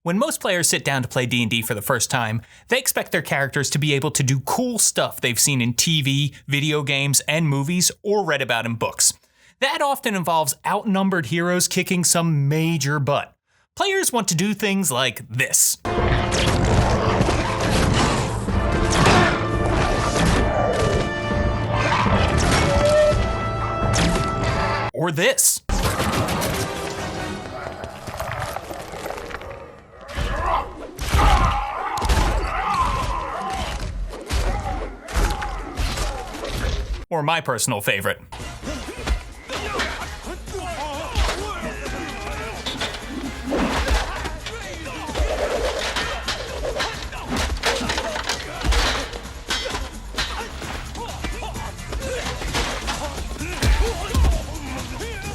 When most players sit down to play D&D for the first time, they expect their characters to be able to do cool stuff they've seen in TV, video games, and movies, or read about in books. That often involves outnumbered heroes kicking some major butt. Players want to do things like this. Or this. Or my personal favorite.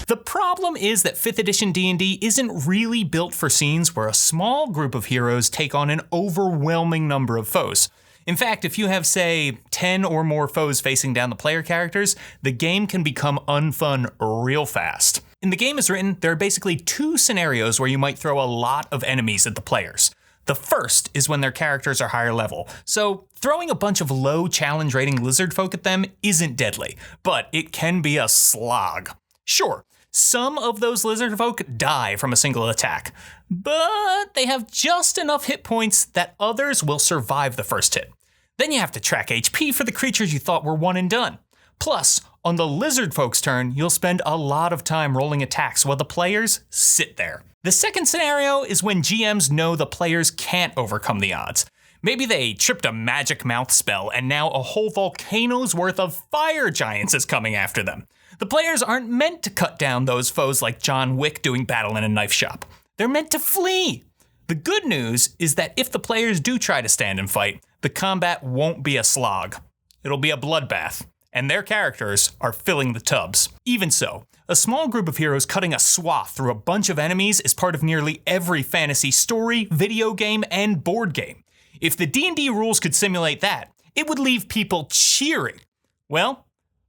The problem is that 5th edition D&D isn't really built for scenes where a small group of heroes take on an overwhelming number of foes. In fact, if you have, say, 10 or more foes facing down the player characters, the game can become unfun real fast. In the game as written, there are basically 2 scenarios where you might throw a lot of enemies at the players. The first is when their characters are higher level, so throwing a bunch of low challenge rating lizard folk at them isn't deadly, but it can be a slog. Sure, some of those lizard folk die from a single attack, but they have just enough hit points that others will survive the first hit. Then you have to track HP for the creatures you thought were one and done. Plus, on the lizard folk's turn, you'll spend a lot of time rolling attacks while the players sit there. The second scenario is when GMs know the players can't overcome the odds. Maybe they tripped a magic mouth spell and now a whole volcano's worth of fire giants is coming after them. The players aren't meant to cut down those foes like John Wick doing battle in a knife shop. They're meant to flee. The good news is that if the players do try to stand and fight, the combat won't be a slog. It'll be a bloodbath, and their characters are filling the tubs. Even so, a small group of heroes cutting a swath through a bunch of enemies is part of nearly every fantasy story, video game, and board game. If the D&D rules could simulate that, it would leave people cheering. Well,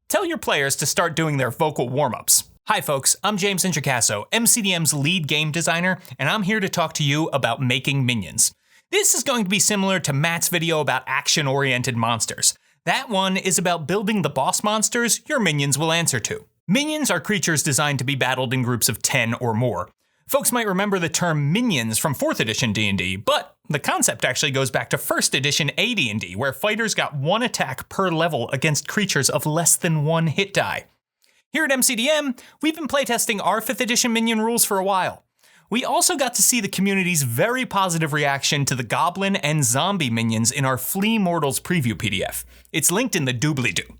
tell your players to start doing their vocal warm-ups. Hi folks, I'm James Intricasso, MCDM's lead game designer, and I'm here to talk to you about making minions. This is going to be similar to Matt's video about action-oriented monsters. That one is about building the boss monsters your minions will answer to. Minions are creatures designed to be battled in groups of 10 or more. Folks might remember the term minions from 4th edition D&D, but the concept actually goes back to 1st edition AD&D, where fighters got 1 attack per level against creatures of less than 1 hit die. Here at MCDM, we've been playtesting our 5th edition minion rules for a while. We also got to see the community's very positive reaction to the goblin and zombie minions in our Flea Mortals preview PDF. It's linked in the doobly-doo.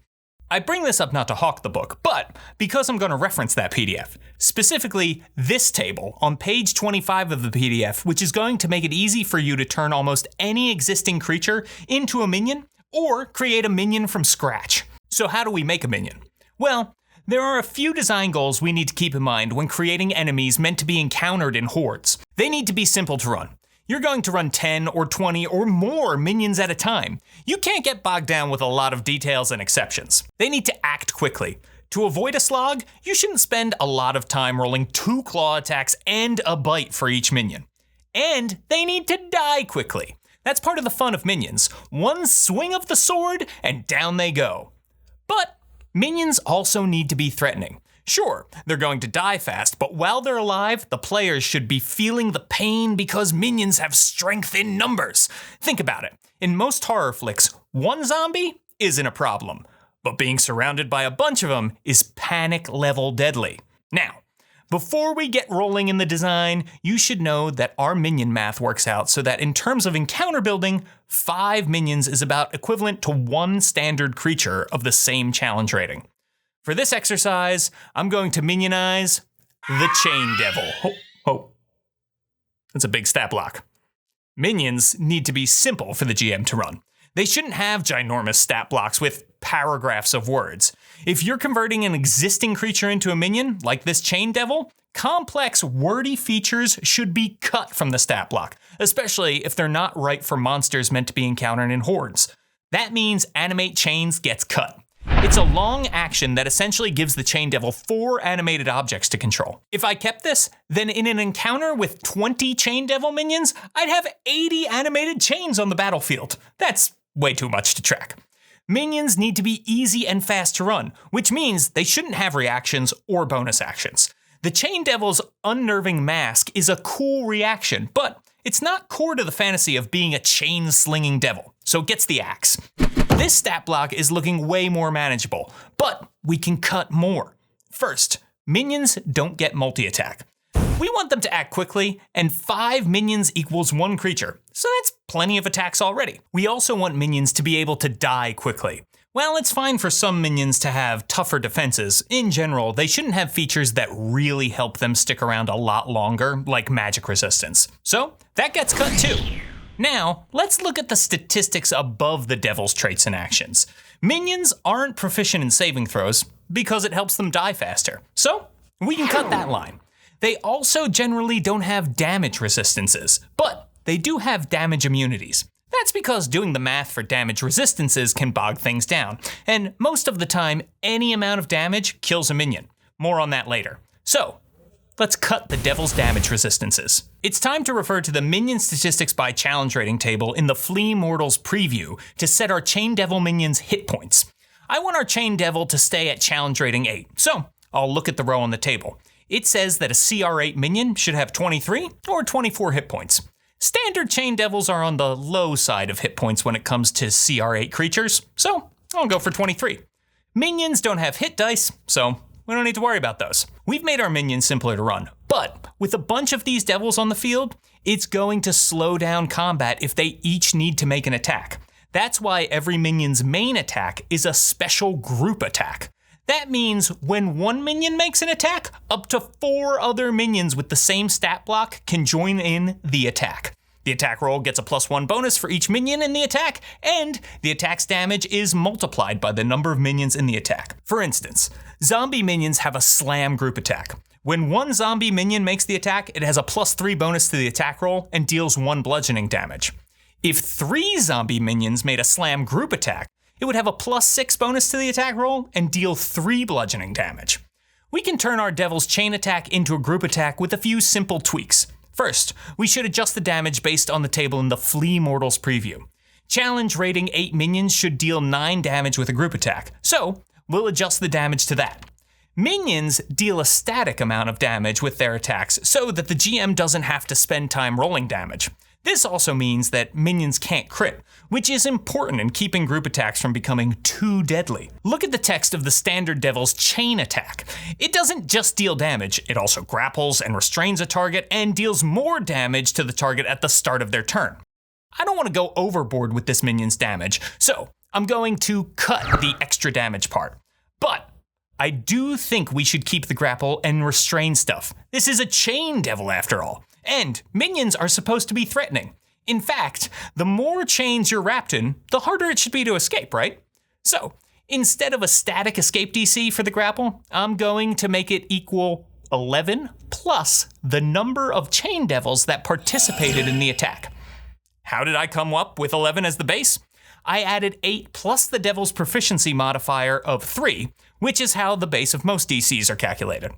I bring this up not to hawk the book, but because I'm going to reference that PDF. Specifically, this table on page 25 of the PDF, which is going to make it easy for you to turn almost any existing creature into a minion, or create a minion from scratch. So how do we make a minion? Well, there are a few design goals we need to keep in mind when creating enemies meant to be encountered in hordes. They need to be simple to run. You're going to run 10 or 20 or more minions at a time. You can't get bogged down with a lot of details and exceptions. They need to act quickly. To avoid a slog, you shouldn't spend a lot of time rolling 2 claw attacks and a bite for each minion. And they need to die quickly. That's part of the fun of minions. One swing of the sword and down they go. But minions also need to be threatening. Sure, they're going to die fast, but while they're alive, the players should be feeling the pain because minions have strength in numbers. Think about it. In most horror flicks, 1 zombie isn't a problem, but being surrounded by a bunch of them is panic-level deadly. Now, before we get rolling in the design, you should know that our minion math works out so that in terms of encounter building, 5 minions is about equivalent to 1 standard creature of the same challenge rating. For this exercise, I'm going to minionize the Chain Devil. Oh. That's a big stat block. Minions need to be simple for the GM to run. They shouldn't have ginormous stat blocks with paragraphs of words. If you're converting an existing creature into a minion, like this Chain Devil, complex, wordy features should be cut from the stat block, especially if they're not right for monsters meant to be encountered in hordes. That means Animate Chains gets cut. It's a long action that essentially gives the Chain Devil 4 animated objects to control. If I kept this, then in an encounter with 20 Chain Devil minions, I'd have 80 animated chains on the battlefield. That's way too much to track. Minions need to be easy and fast to run, which means they shouldn't have reactions or bonus actions. The Chain Devil's unnerving mask is a cool reaction, but it's not core to the fantasy of being a chain-slinging devil, so it gets the axe. This stat block is looking way more manageable, but we can cut more. First, minions don't get multi-attack. We want them to act quickly, and 5 minions equals 1 creature, so that's plenty of attacks already. We also want minions to be able to die quickly. While it's fine for some minions to have tougher defenses, in general, they shouldn't have features that really help them stick around a lot longer, like magic resistance. So that gets cut too. Now, let's look at the statistics above the devil's traits and actions. Minions aren't proficient in saving throws because it helps them die faster, so we can cut that line. They also generally don't have damage resistances, but they do have damage immunities. That's because doing the math for damage resistances can bog things down, and most of the time, any amount of damage kills a minion. More on that later. So, let's cut the devil's damage resistances. It's time to refer to the minion statistics by challenge rating table in the Flea Mortals preview to set our Chain Devil minions' hit points. I want our Chain Devil to stay at challenge rating 8, so I'll look at the row on the table. It says that a CR8 minion should have 23 or 24 hit points. Standard Chain Devils are on the low side of hit points when it comes to CR8 creatures, so I'll go for 23. Minions don't have hit dice, so we don't need to worry about those. We've made our minions simpler to run, but with a bunch of these devils on the field, it's going to slow down combat if they each need to make an attack. That's why every minion's main attack is a special group attack. That means when one minion makes an attack, up to 4 other minions with the same stat block can join in the attack. The attack roll gets a +1 bonus for each minion in the attack, and the attack's damage is multiplied by the number of minions in the attack. For instance, zombie minions have a slam group attack. When one zombie minion makes the attack, it has a +3 bonus to the attack roll and deals 1 bludgeoning damage. If 3 zombie minions made a slam group attack, it would have a +6 bonus to the attack roll and deal 3 bludgeoning damage. We can turn our Devil's Chain attack into a group attack with a few simple tweaks. First, we should adjust the damage based on the table in the Flea Mortals preview. Challenge rating 8 minions should deal 9 damage with a group attack, so we'll adjust the damage to that. Minions deal a static amount of damage with their attacks so that the GM doesn't have to spend time rolling damage. This also means that minions can't crit, which is important in keeping group attacks from becoming too deadly. Look at the text of the standard Devil's Chain attack. It doesn't just deal damage, it also grapples and restrains a target and deals more damage to the target at the start of their turn. I don't want to go overboard with this minion's damage, so I'm going to cut the extra damage part. But I do think we should keep the grapple and restrain stuff. This is a Chain Devil after all. And minions are supposed to be threatening. In fact, the more chains you're wrapped in, the harder it should be to escape, right? So, instead of a static escape DC for the grapple, I'm going to make it equal 11 plus the number of Chain Devils that participated in the attack. How did I come up with 11 as the base? I added 8 plus the Devil's proficiency modifier of 3, which is how the base of most DCs are calculated.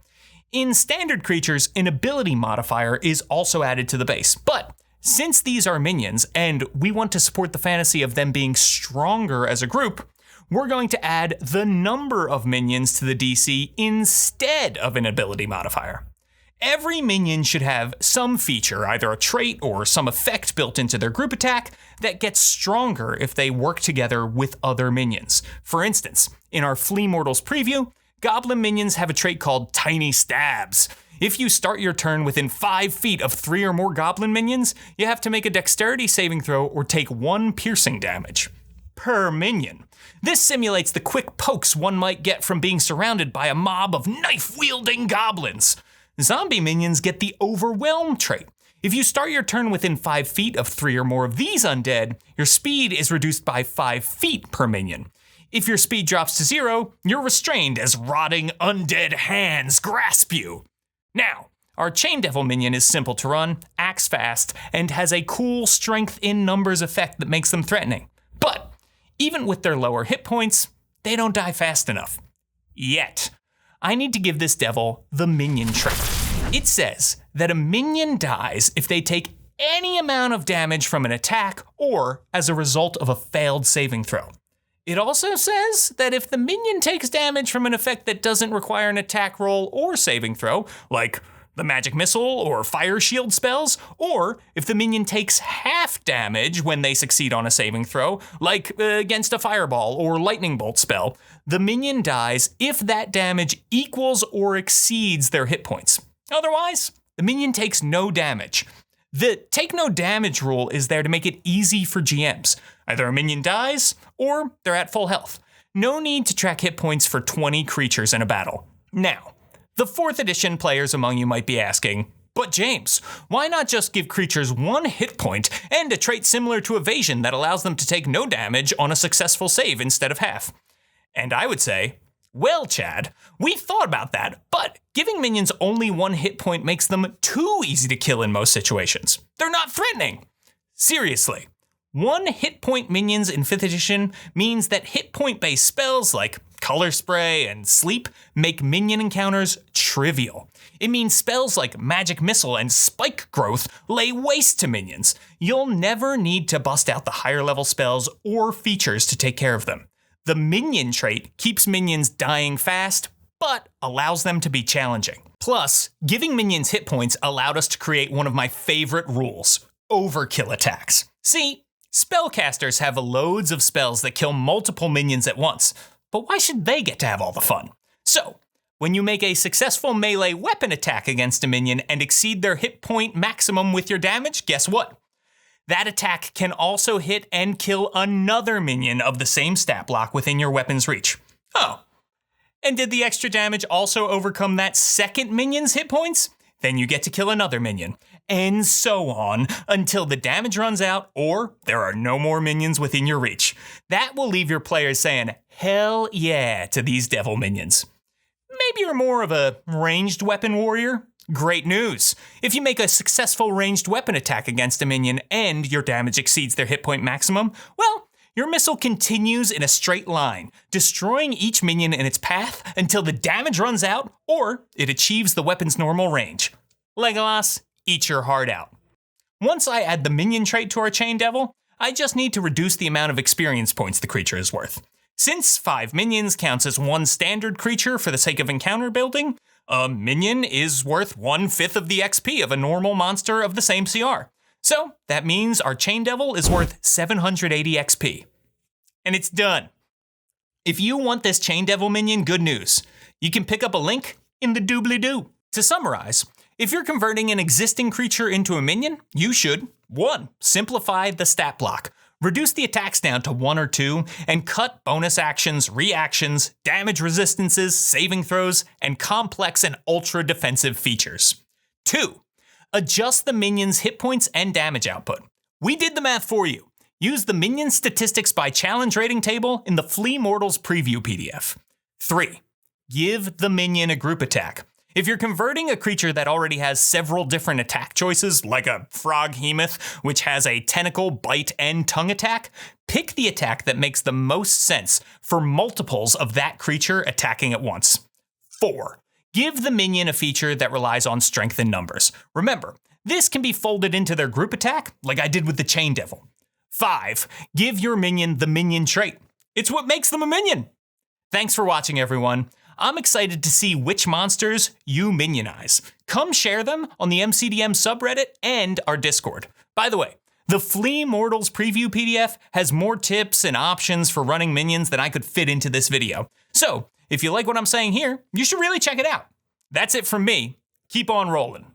In standard creatures, an ability modifier is also added to the base, but since these are minions and we want to support the fantasy of them being stronger as a group, we're going to add the number of minions to the DC instead of an ability modifier. Every minion should have some feature, either a trait or some effect built into their group attack, that gets stronger if they work together with other minions. For instance, in our Flea Mortals preview, Goblin minions have a trait called Tiny Stabs. If you start your turn within 5 feet of 3 or more Goblin minions, you have to make a dexterity saving throw or take 1 piercing damage per minion. This simulates the quick pokes one might get from being surrounded by a mob of knife-wielding goblins. Zombie minions get the Overwhelm trait. If you start your turn within 5 feet of 3 or more of these undead, your speed is reduced by 5 feet per minion. If your speed drops to 0, you're restrained as rotting undead hands grasp you. Now, our Chain Devil minion is simple to run, acts fast, and has a cool strength in numbers effect that makes them threatening. But even with their lower hit points, they don't die fast enough. Yet. I need to give this devil the minion trait. It says that a minion dies if they take any amount of damage from an attack or as a result of a failed saving throw. It also says that if the minion takes damage from an effect that doesn't require an attack roll or saving throw, like the magic missile or fire shield spells, or if the minion takes half damage when they succeed on a saving throw, like against a fireball or lightning bolt spell, the minion dies if that damage equals or exceeds their hit points. Otherwise, the minion takes no damage. The take no damage rule is there to make it easy for GMs. Either a minion dies or they're at full health. No need to track hit points for 20 creatures in a battle. Now, the 4th edition players among you might be asking, but James, why not just give creatures 1 hit point and a trait similar to evasion that allows them to take no damage on a successful save instead of half? And I would say, well, Chad, we thought about that, but giving minions only 1 hit point makes them too easy to kill in most situations. They're not threatening. Seriously. 1 hit point minions in 5th edition means that hit point based spells like Color Spray and Sleep make minion encounters trivial. It means spells like Magic Missile and Spike Growth lay waste to minions. You'll never need to bust out the higher level spells or features to take care of them. The minion trait keeps minions dying fast, but allows them to be challenging. Plus, giving minions hit points allowed us to create one of my favorite rules, overkill attacks. See, spellcasters have loads of spells that kill multiple minions at once, but why should they get to have all the fun? So, when you make a successful melee weapon attack against a minion and exceed their hit point maximum with your damage, guess what? That attack can also hit and kill another minion of the same stat block within your weapon's reach. Oh, and did the extra damage also overcome that second minion's hit points? Then you get to kill another minion, and so on until the damage runs out or there are no more minions within your reach. That will leave your players saying, hell yeah, to these devil minions. Maybe you're more of a ranged weapon warrior? Great news! If you make a successful ranged weapon attack against a minion and your damage exceeds their hit point maximum, well, your missile continues in a straight line, destroying each minion in its path until the damage runs out or it achieves the weapon's normal range. Legolas, eat your heart out. Once I add the minion trait to our Chain Devil, I just need to reduce the amount of experience points the creature is worth. Since 5 minions counts as 1 standard creature for the sake of encounter building, a minion is worth 1/5 of the XP of a normal monster of the same CR. So that means our Chain Devil is worth 780 XP. And it's done. If you want this Chain Devil minion, good news. You can pick up a link in the doobly-doo. To summarize, if you're converting an existing creature into a minion, you should 1. Simplify the stat block. Reduce the attacks down to 1 or 2, and cut bonus actions, reactions, damage resistances, saving throws, and complex and ultra defensive features. 2. Adjust the minion's hit points and damage output. We did the math for you. Use the minion statistics by challenge rating table in the Flea Mortals preview PDF. 3. Give the minion a group attack. If you're converting a creature that already has several different attack choices, like a Froghemoth, which has a tentacle, bite, and tongue attack, pick the attack that makes the most sense for multiples of that creature attacking at once. 4. Give the minion a feature that relies on strength in numbers. Remember, this can be folded into their group attack, like I did with the Chain Devil. 5. Give your minion the minion trait. It's what makes them a minion. Thanks for watching, everyone. I'm excited to see which monsters you minionize. Come share them on the MCDM subreddit and our Discord. By the way, the Flea Mortals preview PDF has more tips and options for running minions than I could fit into this video. So, if you like what I'm saying here, you should really check it out. That's it from me. Keep on rolling.